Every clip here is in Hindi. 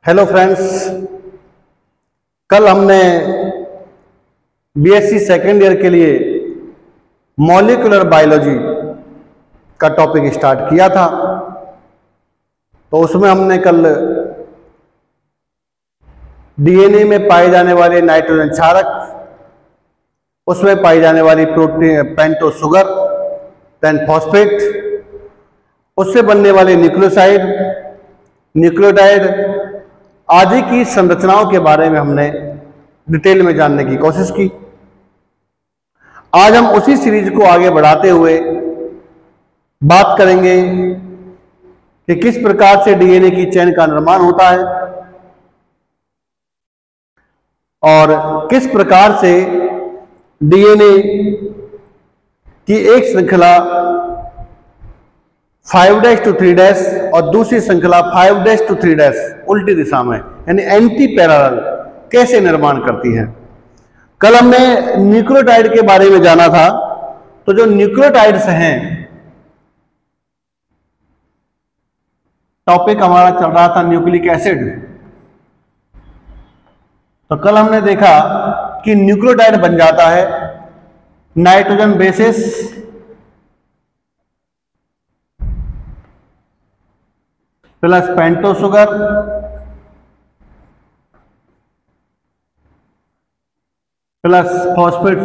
हेलो फ्रेंड्स, कल हमने बीएससी सेकेंड ईयर के लिए मॉलिक्यूलर बायोलॉजी का टॉपिक स्टार्ट किया था। तो उसमें हमने कल डीएनए में पाए जाने वाले नाइट्रोजन क्षारक, उसमें पाई जाने वाली प्रोटीन पेंटो शुगर, देन फॉस्फेट, उससे बनने वाले न्यूक्लियोसाइड, न्यूक्लियोटाइड आदि की संरचनाओं के बारे में हमने डिटेल में जानने की कोशिश की। आज हम उसी सीरीज को आगे बढ़ाते हुए बात करेंगे कि किस प्रकार से डीएनए की चेन का निर्माण होता है और किस प्रकार से डीएनए की एक श्रृंखला 5' to 3' और दूसरी श्रृंखला 5' to 3' उल्टी दिशा में यानी एंटी पैरेलल कैसे निर्माण करती है। कल हमने न्यूक्लियोटाइड के बारे में जाना था। तो जो न्यूक्लियोटाइड्स हैं, टॉपिक हमारा चल रहा था न्यूक्लिक एसिड। तो कल हमने देखा कि न्यूक्लियोटाइड बन जाता है nitrogen basis plus pento sugar plus phosphate.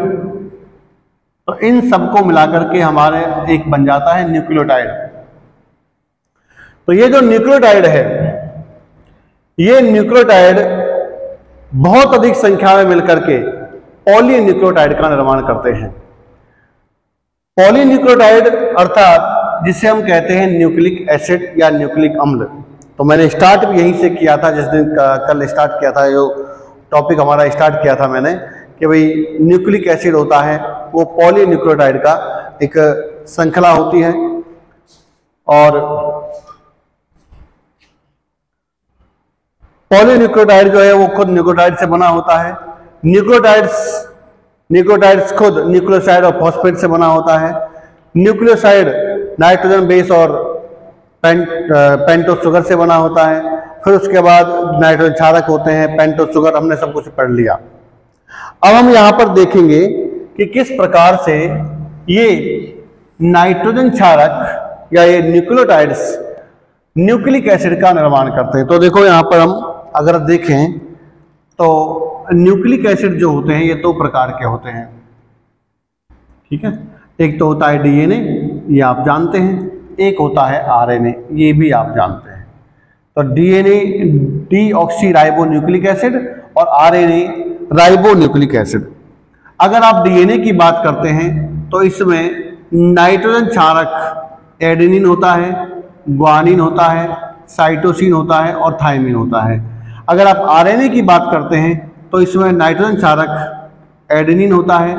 तो इन सबको मिलाकर के हमारे एक बन जाता है न्यूक्लियोटाइड। तो ये जो न्यूक्लियोटाइड है, ये न्यूक्लियोटाइड बहुत अधिक संख्या में मिलकर के पॉलीन्यूक्लियोटाइड का निर्माण करते हैं। पॉलीन्यूक्लियोटाइड अर्थात जिसे हम कहते हैं न्यूक्लिक एसिड या न्यूक्लिक अम्ल। तो मैंने स्टार्ट भी यहीं से किया था, जिस दिन कल स्टार्ट किया था, जो टॉपिक हमारा स्टार्ट किया था मैंने कि भाई न्यूक्लिक एसिड होता है वो पॉलीन्यूक्लियोटाइड का एक श्रृंखला होती है। और पॉलीन्यूक्लियोटाइड जो है वो खुद न्यूक्लियोटाइड से बना होता है। न्यूक्लियोटाइड्स खुद न्यूक्लियोसाइड और फॉस्फेट से बना होता है। न्यूक्लियोसाइड नाइट्रोजन बेस और पेंटो शुगर से बना होता है। फिर उसके बाद नाइट्रोजन क्षारक होते हैं, पेंटो शुगर, हमने सब कुछ पढ़ लिया। अब हम यहां पर देखेंगे कि किस प्रकार से ये नाइट्रोजन क्षारक या ये न्यूक्लियोटाइड्स न्यूक्लिक एसिड का निर्माण करते हैं। तो देखो यहां पर हम अगर देखें तो न्यूक्लिक एसिड जो होते हैं ये दो प्रकार के होते हैं, ठीक है। एक तो होता है डीएनए, ये आप जानते हैं, एक होता है आरएनए, ये भी आप जानते हैं। तो DNA deoxy ribo nucleic acid और आरएनए राइबो न्यूक्लिक एसिड। अगर आप डीएनए की बात करते हैं तो इसमें नाइट्रोजन क्षारक एडेनिन होता है, ग्वानिन होता है, साइटोसिन होता है और थायमिन होता है। अगर आप आरएनए की बात करते हैं तो इसमें नाइट्रोजन क्षारक एडेनिन होता है,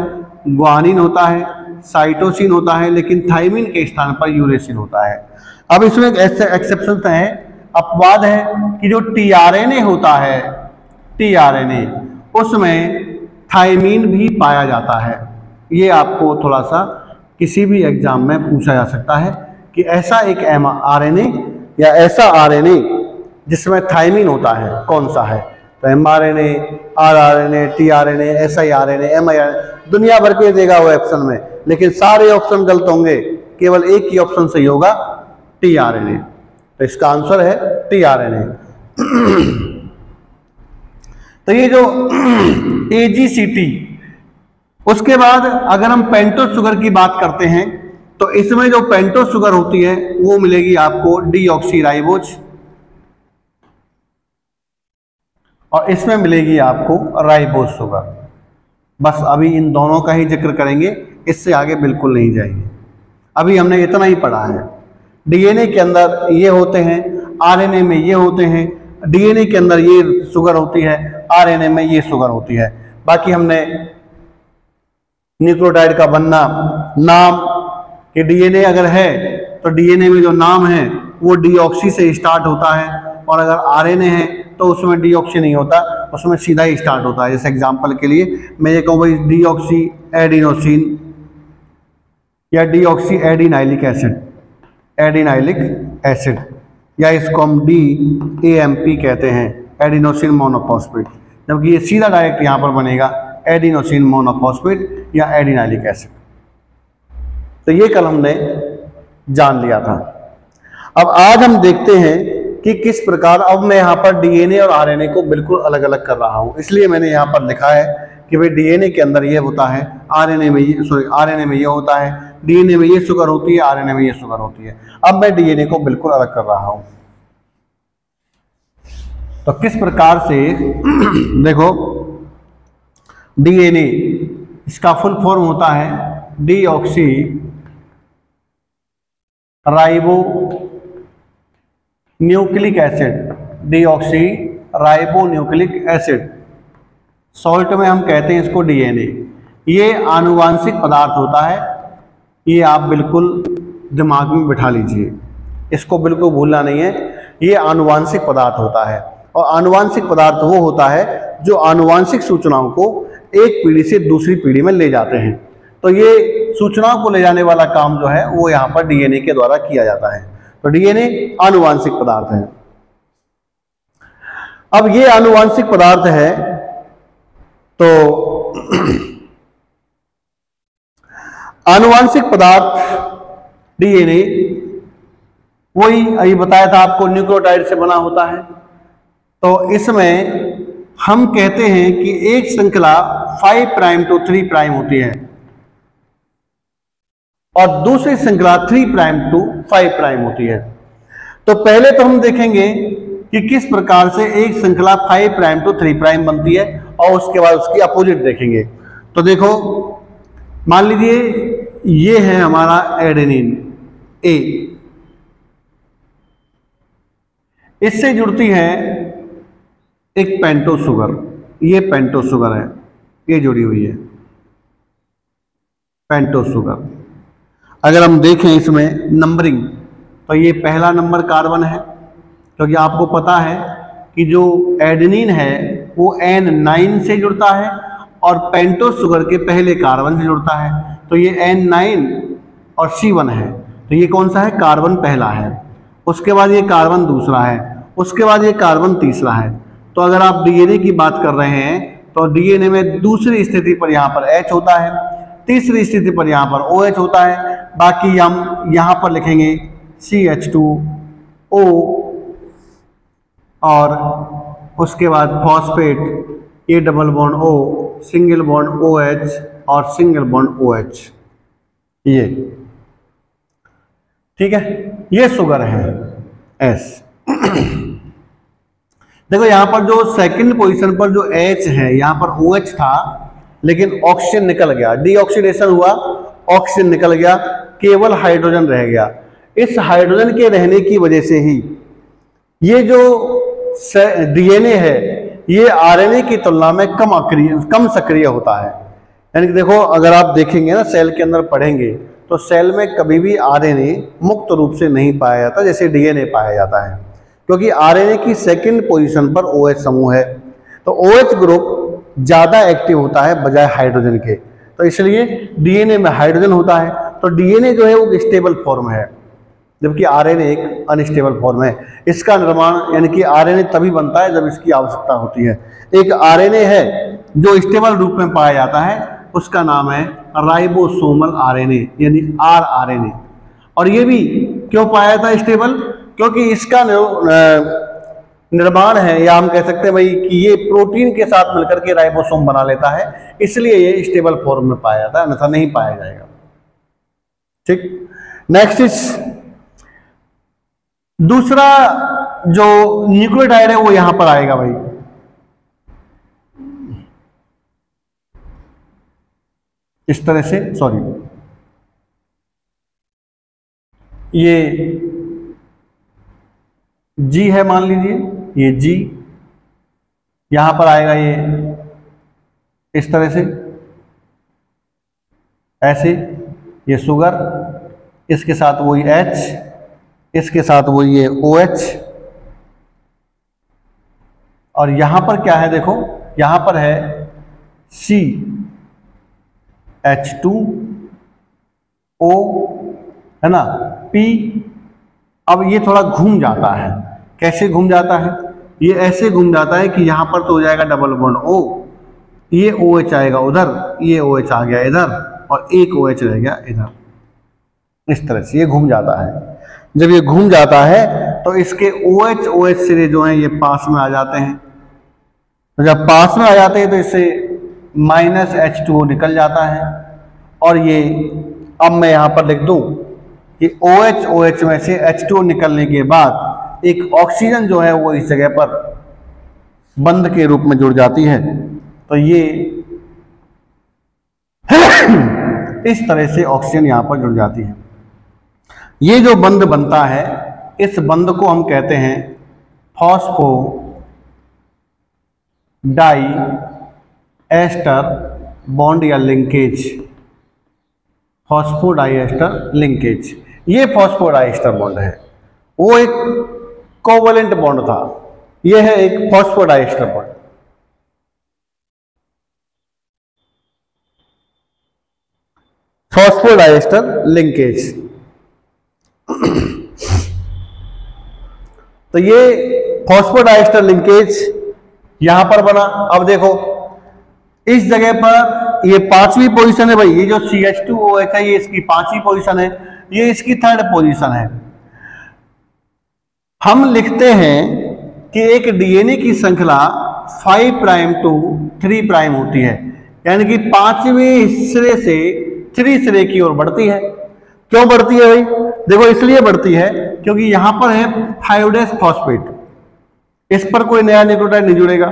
ग्वानिन होता है, साइटोसिन होता है, लेकिन थायमिन के स्थान पर यूरेसिन होता है। अब इसमें ऐसे एक्सेप्शन है, अपवाद है कि जो टीआरएनए होता है, टीआरएनए उसमें थायमिन भी पाया जाता है। ये आपको थोड़ा सा किसी भी एग्जाम में पूछा जा सकता है कि ऐसा एक आरएनए या ऐसा आरएनए जिसमें थायमिन होता है कौन सा है। तो एमआरएनए, आरआरएनए, टीआरएनए, एसआईआरएनए, एमआईआरएनए, दुनिया भर के देगा वो ऑप्शन में, लेकिन सारे ऑप्शन गलत होंगे, केवल एक ही ऑप्शन सही होगा, टीआरएनए। तो इसका आंसर है टीआरएनए। तो ये जो एजीसीटी, उसके बाद अगर हम पेंटो शुगर की बात करते हैं तो इसमें जो पेंटो शुगर होती है वो मिलेगी आपको डीऑक्सी राइबोज और इसमें मिलेगी आपको राइबोज शुगर। बस अभी इन दोनों का ही जिक्र करेंगे, इससे आगे बिल्कुल नहीं जाएंगे। अभी हमने इतना ही पढ़ा है। डीएनए के अंदर ये होते हैं, आरएनए में ये होते हैं, डीएनए के अंदर ये शुगर होती है, आरएनए में ये शुगर होती है। बाकी हमने न्यूक्लियोटाइड का बनना, नाम कि डीएनए अगर है तो डीएनए में जो नाम है वो डीऑक्सी से स्टार्ट होता है, और अगर आरएनए है तो उसमें डीऑक्सी नहीं होता, उसमें सीधा ही स्टार्ट होता है। जैसे एग्जांपल के लिए मैं ये कहूँ भाई डीऑक्सी एडिनोसिन या डीऑक्सी एडिनाइलिक एसिड, या इसको हम DAMP कहते हैं, एडिनोसिन मोनोफॉस्फेट, जबकि ये सीधा डायरेक्ट यहाँ पर बनेगा एडिनोसिन मोनोफॉस्फेट या एडिनाइलिक एसिड। तो ये कल हमने जान लिया था। अब आज हम देखते हैं कि किस प्रकार, अब मैं यहाँ पर डीएनए और आरएनए को बिल्कुल अलग अलग कर रहा हूँ, इसलिए मैंने यहाँ पर लिखा है कि भाई डीएनए के अंदर ये होता है, आरएनए में ये होता है, डीएनए में ये शुगर होती है, आरएनए में ये शुगर होती है। अब मैं डीएनए को बिल्कुल अलग कर रहा हूँ। तो किस प्रकार से देखो, डीएनए इसका फुल फॉर्म होता है deoxy ribo nucleic acid, deoxy ribo nucleic acid, salt में हम कहते हैं इसको डीएनए। ये आनुवांशिक पदार्थ होता है, ये आप बिल्कुल दिमाग में बिठा लीजिए, इसको बिल्कुल भूलना नहीं है। ये आनुवांशिक पदार्थ होता है, और आनुवांशिक पदार्थ वो होता है जो आनुवांशिक सूचनाओं को एक पीढ़ी से दूसरी पीढ़ी में ले जाते हैं। तो ये सूचनाओं को ले जाने वाला काम जो है वो यहाँ पर डीएनए के द्वारा किया जाता है। तो डीएनए आनुवांशिक पदार्थ है। अब ये आनुवांशिक पदार्थ है, तो आनुवांशिक पदार्थ डीएनए वही अभी बताया था आपको, न्यूक्लियोटाइड से बना होता है। तो इसमें हम कहते हैं कि एक श्रृंखला 5 प्राइम टू 3 प्राइम होती है और दूसरी श्रृंखला 3 प्राइम टू 5 प्राइम होती है। तो पहले तो हम देखेंगे कि किस प्रकार से एक श्रृंखला 5 प्राइम टू 3 प्राइम बनती है, और उसके बाद उसकी अपोजिट देखेंगे। तो देखो, मान लीजिए ये है हमारा एडेनिन ए, इससे जुड़ती है एक पेंटोस शुगर, ये पेंटोस शुगर है, ये जुड़ी हुई है पेंटोस शुगर। अगर हम देखें इसमें नंबरिंग, तो ये पहला नंबर कार्बन है, क्योंकि आपको पता है कि जो एडेनिन है वो N9 से जुड़ता है और पेंटोस शुगर के पहले कार्बन से जुड़ता है। तो ये N9 और C1 है, तो ये कौन सा है, कार्बन पहला है। उसके बाद ये कार्बन दूसरा है, उसके बाद ये कार्बन तीसरा है। तो अगर आप डीएनए की बात कर रहे हैं तो डीएनए में दूसरी स्थिति पर यहाँ पर H होता है, तीसरी स्थिति पर यहाँ पर OH होता है, बाकी हम यहाँ पर लिखेंगे CH2O, और उसके बाद फॉस्फेट, ये double bond O, single bond OH और सिंगल बॉन्ड OH, ये ठीक है, ये शुगर है S। देखो यहाँ पर जो सेकंड पोजीशन पर जो H है, यहाँ पर OH था लेकिन ऑक्सीजन निकल गया, डीऑक्सीडेशन हुआ, ऑक्सीजन निकल गया, केवल हाइड्रोजन रह गया। इस हाइड्रोजन के रहने की वजह से ही ये जो डीएनए है ये आरएनए की तुलना में कम सक्रिय होता है। यानी कि देखो, अगर आप देखेंगे ना, सेल के अंदर पढ़ेंगे तो सेल में कभी भी आरएनए मुक्त रूप से नहीं पाया जाता जैसे डीएनए पाया जाता है, क्योंकि आरएनए की सेकंड पोजीशन पर OH समूह है। तो OH ग्रुप ज़्यादा एक्टिव होता है बजाय हाइड्रोजन के, तो इसलिए डीएनए में हाइड्रोजन होता है। तो डीएनए जो है वो स्टेबल फॉर्म है, जबकि आरएनए एक अनस्टेबल फॉर्म है। इसका निर्माण यानी कि आरएनए तभी बनता है जब इसकी आवश्यकता होती है। एक आरएनए है जो स्टेबल रूप में पाया जाता है, उसका नाम है राइबोसोमल आरएनए यानी rRNA। और ये भी क्यों पाया जाता है स्टेबल, क्योंकि इसका निर्माण है, या हम कह सकते हैं भाई कि ये प्रोटीन के साथ मिलकर के राइबोसोम बना लेता है, इसलिए ये स्टेबल फॉर्म में पाया जाता है, अन्यथा नहीं पाया जाएगा। ठीक, नेक्स्ट इज दूसरा जो न्यूक्लियोटाइड है वो यहां पर आएगा भाई, इस तरह से, सॉरी, ये G है, मान लीजिए ये G यहां पर आएगा, ये इस तरह से, ऐसे, ये शुगर, इसके साथ वही H, इसके साथ वही ये OH, और यहां पर क्या है, देखो यहां पर है CH2O, है ना, P। अब ये थोड़ा घूम जाता है, कैसे घूम जाता है, ये ऐसे घूम जाता है कि यहाँ पर तो हो जाएगा डबल बॉन्ड O, ये OH आएगा उधर, ये OH आ गया इधर और एक OH रह गया इधर। इस तरह से ये घूम जाता है। जब ये घूम जाता है तो इसके OH OH सिरे जो हैं ये पास में आ जाते हैं। तो जब पास में आ जाते हैं तो इससे -H2O निकल जाता है और ये, अब मैं यहाँ पर लिख दूँ कि OH OH में से H2O निकलने के बाद एक ऑक्सीजन जो है वो इस जगह पर बंध के रूप में जुड़ जाती है। तो ये इस तरह से ऑक्सीजन यहाँ पर जुड़ जाती है। ये जो बंध बनता है, इस बंध को हम कहते हैं फॉस्फो डाई एस्टर बॉन्ड या लिंकेज, फॉस्फोडाइएस्टर लिंकेज। ये फॉस्फोडाइएस्टर बॉन्ड है, वो एक कोवलेंट बॉन्ड था, ये है एक फॉस्फोडाइएस्टर बॉन्ड। Phosphodiester linkage. तो ये फॉस्फोडाइएस्टर लिंकेज यहां पर बना। अब देखो इस जगह पर ये 5वीं पोजीशन है भाई, ये जो CH2OH है ये इसकी 5वीं पोजीशन है, ये इसकी 3rd पोजीशन है। हम लिखते हैं कि एक डीएनए की श्रृंखला 5 प्राइम to 3 प्राइम होती है, यानी कि 5वें सिरे से 3 सिरे की ओर बढ़ती है। क्यों बढ़ती है भाई? देखो इसलिए बढ़ती है क्योंकि यहां पर है 5' फॉस्फेट, इस पर कोई नया न्यूक्लियोटाइड नहीं जुड़ेगा,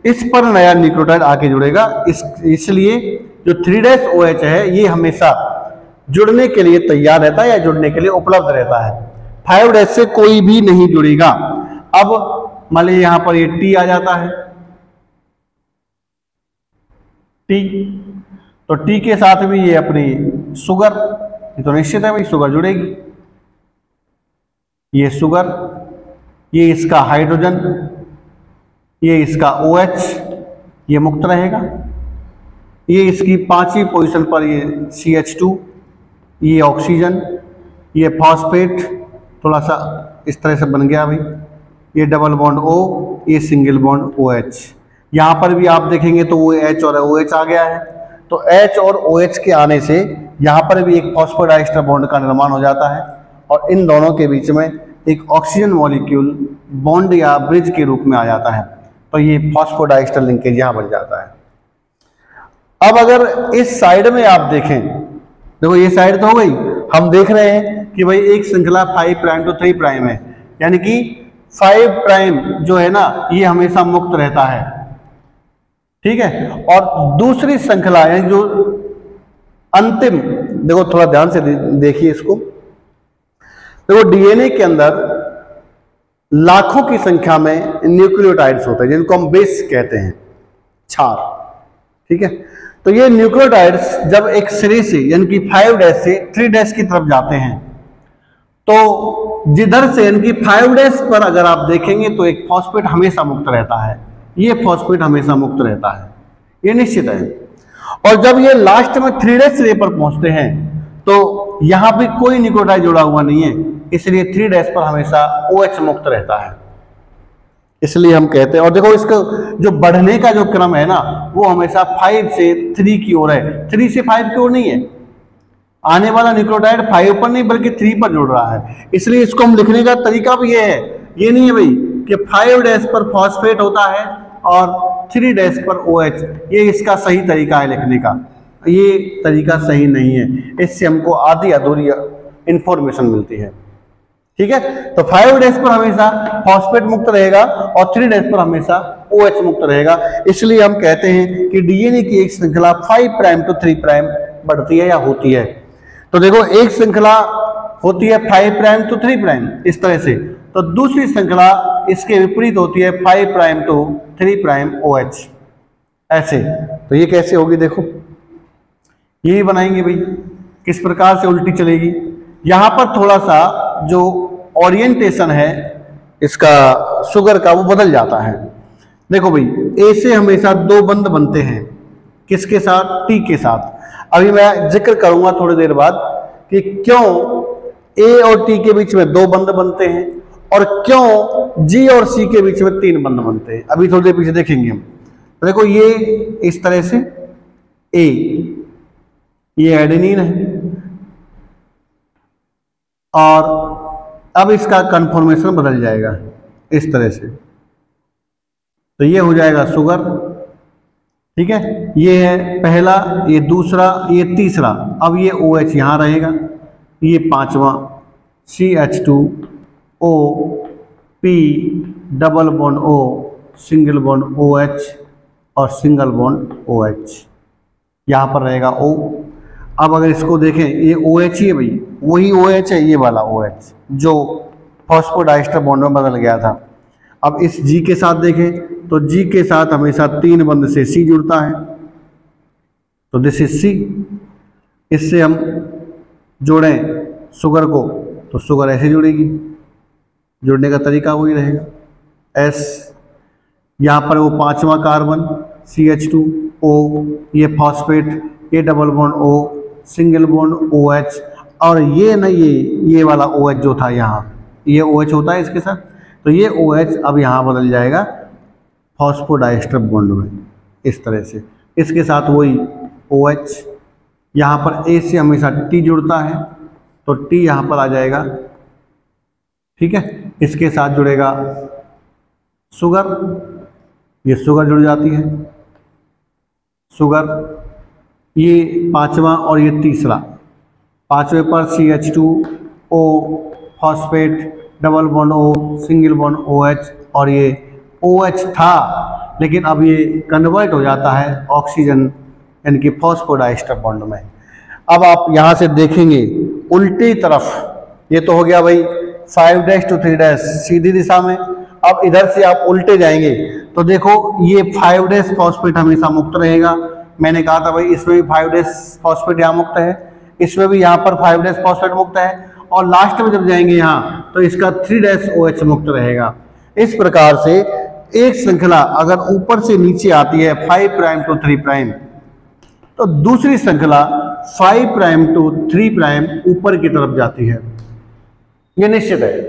इस पर नया न्यूक्लियोटाइड आके जुड़ेगा। इसलिए जो 3' है ये हमेशा जुड़ने के लिए तैयार रहता है या जुड़ने के लिए उपलब्ध रहता है। 5' से कोई भी नहीं जुड़ेगा। अब मान लीजिए यहां पर ये T आ जाता है, T, तो T के साथ भी ये अपनी शुगर, ये तो निश्चित है भाई शुगर जुड़ेगी। ये शुगर, ये इसका हाइड्रोजन, ये इसका OH, ये मुक्त रहेगा। ये इसकी 5वीं पोजीशन पर ये CH2, ये ऑक्सीजन, ये फॉस्फेट थोड़ा सा इस तरह से बन गया भाई, ये डबल बॉन्ड O, ये सिंगल बॉन्ड OH। यहाँ पर भी आप देखेंगे तो वो H और OH आ गया है। तो H और OH के आने से यहाँ पर भी एक फॉस्फोडाइएस्टर बॉन्ड का निर्माण हो जाता है और इन दोनों के बीच में एक ऑक्सीजन मॉलिक्यूल बॉन्ड या ब्रिज के रूप में आ जाता है। तो ये फॉस्फोडाइएस्टर लिंकेज यहाँ बन जाता है। अब अगर इस साइड में आप देखें, देखो ये साइड तो हो गई, हम देख रहे हैं कि भाई एक श्रृंखला 5 प्राइम to 3 प्राइम है, यानी कि 5 प्राइम जो है ना ये हमेशा मुक्त रहता है, ठीक है। और दूसरी श्रृंखला यानी जो अंतिम, देखो थोड़ा ध्यान से देखिए इसको, देखो डीएनए के अंदर लाखों की संख्या में न्यूक्लियोटाइड्स होते हैं जिनको हम बेस कहते हैं, क्षार, ठीक है। तो ये न्यूक्लियोटाइड्स जब एक सिरे से यानी कि 5' से 3' की तरफ जाते हैं तो जिधर से यानी कि 5' पर अगर आप देखेंगे तो एक फॉस्फेट हमेशा मुक्त रहता है, ये फॉस्फेट हमेशा मुक्त रहता है, ये निश्चित है। और जब ये लास्ट में 3' सिरे पर पहुंचते हैं तो यहां पे कोई न्यूक्लियोटाइड जुड़ा हुआ नहीं है, इसलिए 3' पर हमेशा OH मुक्त रहता है, इसलिए हम कहते हैं। और देखो इसका जो बढ़ने का जो क्रम है ना वो हमेशा 5 से 3 की ओर है, 3 से 5 की ओर नहीं है। आने वाला न्यूक्लियोटाइड 5 पर नहीं बल्कि 3 पर जुड़ रहा है, इसलिए इसको हम लिखने का तरीका भी ये है, ये नहीं है भाई कि 5' पर फॉस्फेट होता है और 3' पर OH, ये इसका सही तरीका है लिखने का, ये तरीका सही नहीं है, इससे हमको आधी अधूरी इंफॉर्मेशन मिलती है, ठीक है। तो 5' पर हमेशा फॉस्फेट मुक्त रहेगा और 3' पर हमेशा OH मुक्त रहेगा, इसलिए हम कहते हैं कि डीएनए की एक श्रृंखला 5 प्राइम to 3 प्राइम बढ़ती है या होती है। तो देखो एक श्रृंखला होती है 5 प्राइम to 3 प्राइम इस तरह से, तो दूसरी श्रृंखला इसके विपरीत होती है 5 प्राइम to 3 प्राइम OH, ऐसे। तो ये कैसे होगी, देखो यही बनाएंगे भाई, किस प्रकार से उल्टी चलेगी। यहां पर थोड़ा सा जो ओरिएंटेशन है इसका शुगर का वो बदल जाता है। देखो भाई ए से हमेशा 2 बंध बनते हैं, किसके साथ? T के साथ। अभी मैं जिक्र करूंगा थोड़ी देर बाद कि क्यों A और T के बीच में 2 बंध बनते हैं और क्यों जी और सी के बीच में 3 बंध बनते हैं, अभी थोड़ी देर पीछे देखेंगे हम। तो देखो ये इस तरह से ए, ये एडेनिन है, और अब इसका कन्फॉर्मेशन बदल जाएगा इस तरह से, तो ये हो जाएगा शुगर, ठीक है। ये है पहला, ये दूसरा, ये तीसरा। अब ये OH यहाँ रहेगा, ये 5वां CH2O P double bond O single bond OH और सिंगल बॉन्ड OH, यहाँ पर रहेगा O। अब अगर इसको देखें, ये OH ही है भाई, वही OH है, ये वाला OH जो फॉस्फोडाइस्टर बॉन्ड में बदल गया था। अब इस G के साथ देखें तो G के साथ हमेशा 3 बंध से C जुड़ता है, तो दिस इज C। इससे हम जोड़ें शुगर को तो शुगर ऐसे जुड़ेगी, जुड़ने का तरीका वही रहेगा S। यहाँ पर वो 5वां कार्बन CH2O, ये फॉस्फेट, ये double bond O single bond OH, और ये ना ये वाला OH जो था यहाँ, ये OH होता है इसके साथ, तो ये OH अब यहाँ बदल जाएगा फॉस्फोडाइस्टर बॉन्ड में इस तरह से, इसके साथ वही OH। यहाँ पर A से हमेशा T जुड़ता है, तो T यहाँ पर आ जाएगा, ठीक है। इसके साथ जुड़ेगा शुगर, ये शुगर जुड़ जाती है, शुगर, ये 5वां और ये तीसरा। 5वें पर CH2O phosphate double bond O single bond OH, और ये OH था लेकिन अब ये कन्वर्ट हो जाता है ऑक्सीजन यानी कि फॉस्फोडाइस्टर बॉन्ड में। अब आप यहाँ से देखेंगे उल्टी तरफ, ये तो हो गया भाई 5' to 3' सीधी दिशा में। अब इधर से आप उल्टे जाएंगे तो देखो ये 5' फॉस्फेट हमेशा मुक्त रहेगा। मैंने कहा था भाई इसमें भी 5' फॉस्फेट यहाँ मुक्त है, इसमें भी यहाँ पर 5' फॉस्फेट मुक्त है, और लास्ट में जब जाएंगे यहाँ तो इसका 3' OH मुक्त रहेगा। इस प्रकार से एक श्रृंखला अगर ऊपर से नीचे आती है 5' to 3', तो दूसरी श्रृंखला 5' to 3' ऊपर की तरफ जाती है, ये निश्चित है,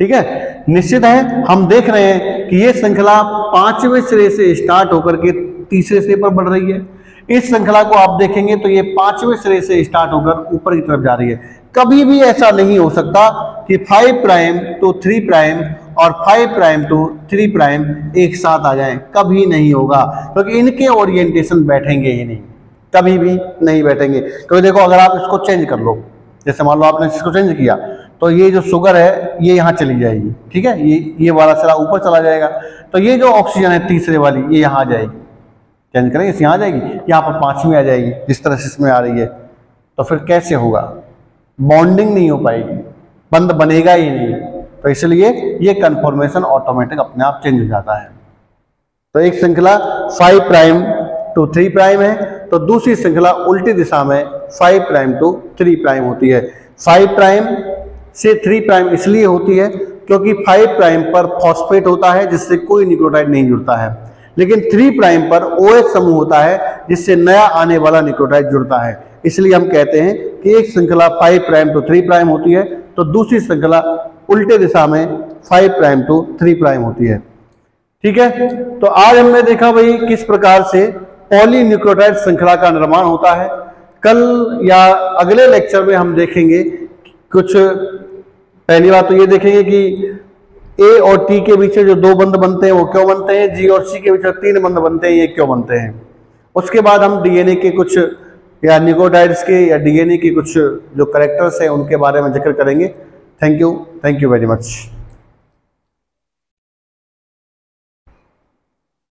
ठीक है, निश्चित है। हम देख रहे हैं कि ये श्रृंखला 5वें सिरे से स्टार्ट होकर के तीसरे सिरे पर बढ़ रही है। इस श्रृंखला को आप देखेंगे तो ये 5वें सिरे से स्टार्ट होकर ऊपर की तरफ जा रही है। कभी भी ऐसा नहीं हो सकता कि 5' to 3' और 5' to 3' एक साथ आ जाएं, कभी नहीं होगा, क्योंकि इनके ओरिएंटेशन बैठेंगे ही नहीं, कभी भी नहीं बैठेंगे। क्योंकि देखो अगर आप इसको चेंज कर लो, जैसे मान लो आपने इसको चेंज किया तो ये जो शुगर है ये यहाँ चली जाएगी, ठीक है, ये वाला सिरा ऊपर चला जाएगा, तो ये जो ऑक्सीजन है तीसरे वाली ये यहाँ आ जाएगी, चेंज करेंगे इस यहाँ आ जाएगी, यहाँ पर 5वीं आ जाएगी जिस तरह से इसमें आ रही है। तो फिर कैसे होगा, बॉन्डिंग नहीं हो पाएगी, बंध बनेगा ही नहीं, तो इसलिए ये कन्फॉर्मेशन ऑटोमेटिक अपने आप चेंज हो जाता है। तो एक श्रृंखला 5' to 3' है, तो दूसरी श्रृंखला उल्टी दिशा में 5' to 3' होती है। 5' से 3' इसलिए होती है क्योंकि 5' पर फॉस्फेट होता है जिससे कोई न्यूक्लियोटाइड नहीं जुड़ता है, लेकिन 3' पर OH समूह होता है जिससे नया आने वाला न्यूक्लियोटाइड जुड़ता है। इसलिए हम कहते हैं कि एक श्रृंखला 5' to 3' होती है, तो दूसरी श्रृंखला उल्टे दिशा में 5' to 3' होती है, ठीक है। तो आज हमने देखा भाई किस प्रकार से पॉलीन्यूक्लियोटाइड श्रृंखला का निर्माण होता है। कल या अगले लेक्चर में हम देखेंगे कुछ, पहली बात तो ये देखेंगे कि A और T के बीच जो 2 बंध बनते हैं वो क्यों बनते हैं, G और C के बीच 3 बंध बनते हैं ये क्यों बनते हैं। उसके बाद हम DNA के कुछ या न्यूक्लियोटाइड्स के या DNA के कुछ जो कैरेक्टर्स हैं उनके बारे में जिक्र करेंगे। Thank you very much.